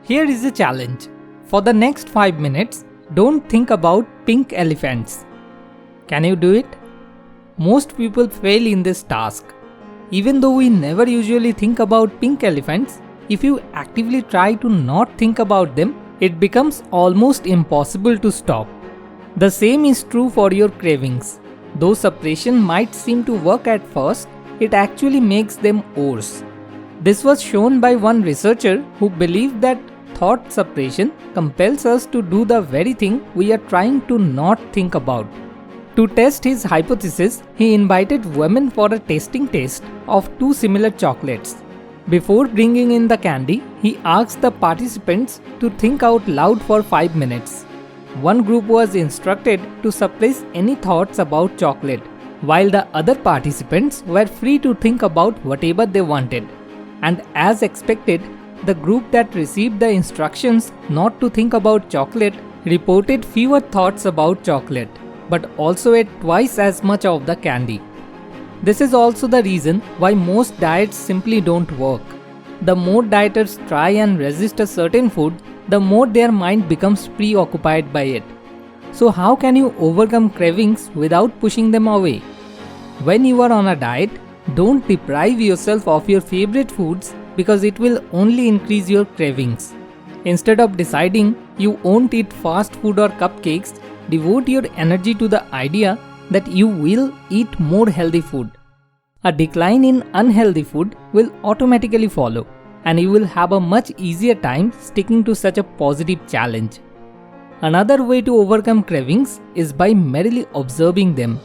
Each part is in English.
Here is a challenge. For the next 5 minutes, don't think about pink elephants. Can you do it? Most people fail in this task. Even though we never usually think about pink elephants, if you actively try to not think about them, it becomes almost impossible to stop. The same is true for your cravings. Though suppression might seem to work at first, it actually makes them worse. This was shown by one researcher who believed that thought suppression compels us to do the very thing we are trying to not think about. To test his hypothesis, he invited women for a tasting test of two similar chocolates. Before bringing in the candy, he asked the participants to think out loud for 5 minutes. One group was instructed to suppress any thoughts about chocolate, while the other participants were free to think about whatever they wanted. And as expected, the group that received the instructions not to think about chocolate reported fewer thoughts about chocolate, but also ate twice as much of the candy. This is also the reason why most diets simply don't work. The more dieters try and resist a certain food, the more their mind becomes preoccupied by it. So how can you overcome cravings without pushing them away? When you are on a diet, don't deprive yourself of your favorite foods because it will only increase your cravings. Instead of deciding you won't eat fast food or cupcakes, devote your energy to the idea that you will eat more healthy food. A decline in unhealthy food will automatically follow, and you will have a much easier time sticking to such a positive challenge. Another way to overcome cravings is by merely observing them.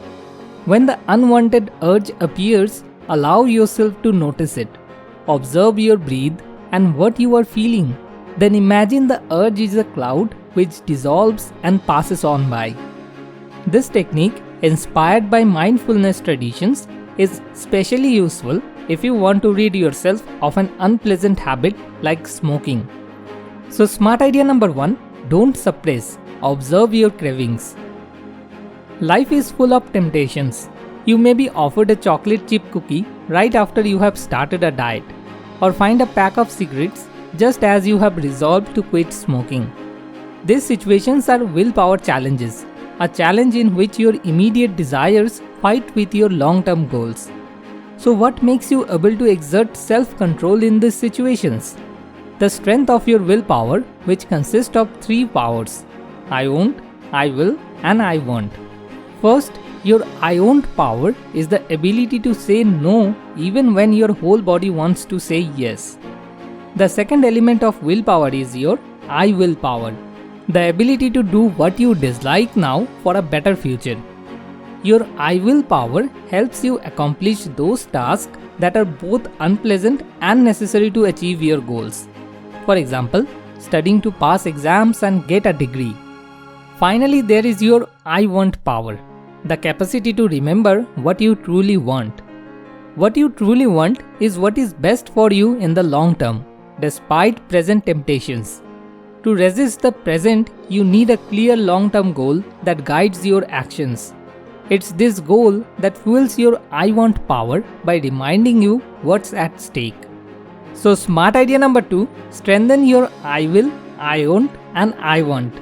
When the unwanted urge appears, allow yourself to notice it. Observe your breath and what you are feeling. Then imagine the urge is a cloud which dissolves and passes on by. This technique, inspired by mindfulness traditions, is especially useful if you want to rid yourself of an unpleasant habit like smoking. So smart idea number 1, don't suppress, observe your cravings. Life is full of temptations. You may be offered a chocolate chip cookie right after you have started a diet, or find a pack of cigarettes just as you have resolved to quit smoking. These situations are willpower challenges, a challenge in which your immediate desires fight with your long-term goals. So what makes you able to exert self-control in these situations? The strength of your willpower, which consists of 3 powers: I won't, I will, and I want. First, your I won't power is the ability to say no even when your whole body wants to say yes. The second element of willpower is your I will power, the ability to do what you dislike now for a better future. Your I will power helps you accomplish those tasks that are both unpleasant and necessary to achieve your goals. For example, studying to pass exams and get a degree. Finally, there is your I want power, the capacity to remember what you truly want. What you truly want is what is best for you in the long term, despite present temptations. To resist the present, you need a clear long-term goal that guides your actions. It's this goal that fuels your I want power by reminding you what's at stake. So smart idea number 2, strengthen your I will, I won't, and I want.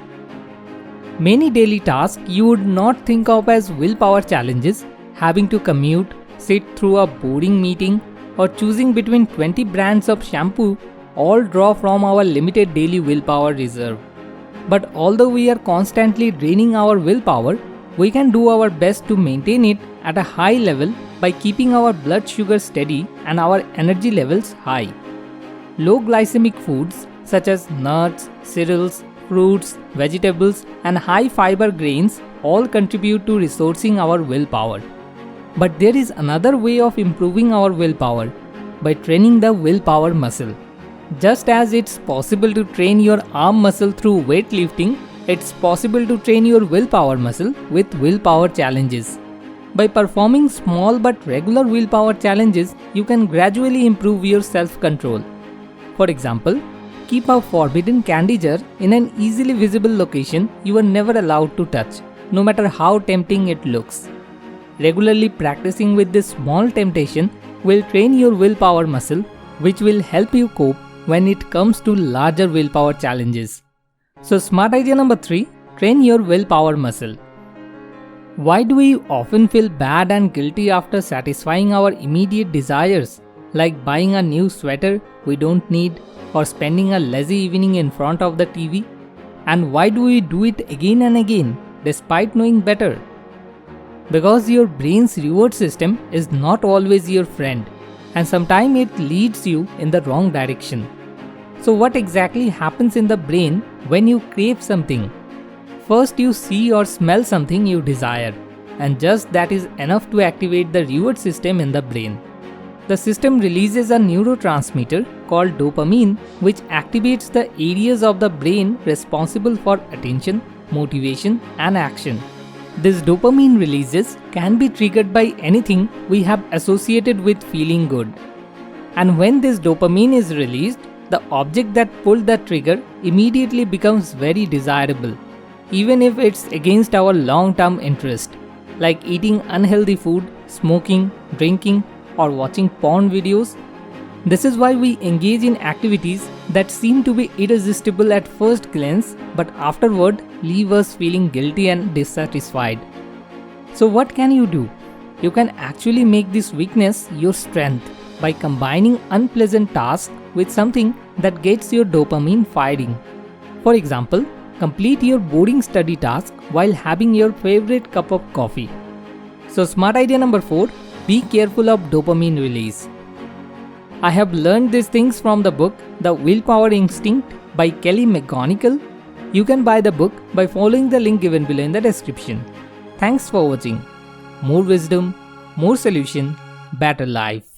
Many daily tasks you would not think of as willpower challenges, having to commute, sit through a boring meeting, or choosing between 20 brands of shampoo, all draw from our limited daily willpower reserve. But although we are constantly draining our willpower, we can do our best to maintain it at a high level by keeping our blood sugar steady and our energy levels high. Low glycemic foods such as nuts, cereals, fruits, vegetables, and high fiber grains all contribute to resourcing our willpower. But there is another way of improving our willpower, by training the willpower muscle. Just as it's possible to train your arm muscle through weightlifting, it's possible to train your willpower muscle with willpower challenges. By performing small but regular willpower challenges, you can gradually improve your self-control. For example, keep a forbidden candy jar in an easily visible location you are never allowed to touch, no matter how tempting it looks. Regularly practicing with this small temptation will train your willpower muscle, which will help you cope when it comes to larger willpower challenges. So smart idea number 3, train your willpower muscle. Why do we often feel bad and guilty after satisfying our immediate desires, like buying a new sweater we don't need or spending a lazy evening in front of the TV? And why do we do it again and again despite knowing better? Because your brain's reward system is not always your friend, and sometimes it leads you in the wrong direction. So what exactly happens in the brain when you crave something? First, you see or smell something you desire, and just that is enough to activate the reward system in the brain. The system releases a neurotransmitter called dopamine, which activates the areas of the brain responsible for attention, motivation, and action. This dopamine releases can be triggered by anything we have associated with feeling good. And when this dopamine is released, the object that pulled the trigger immediately becomes very desirable, even if it's against our long-term interest, like eating unhealthy food, smoking, drinking, or watching porn videos. This is why we engage in activities that seem to be irresistible at first glance, but afterward leave us feeling guilty and dissatisfied. So what can you do? You can actually make this weakness your strength by combining unpleasant tasks with something that gets your dopamine firing. For example, complete your boring study task while having your favorite cup of coffee. So smart idea number 4, be careful of dopamine release. I have learned these things from the book The Willpower Instinct by Kelly McGonigal. You can buy the book by following the link given below in the description. Thanks for watching. More wisdom, more solution, better life.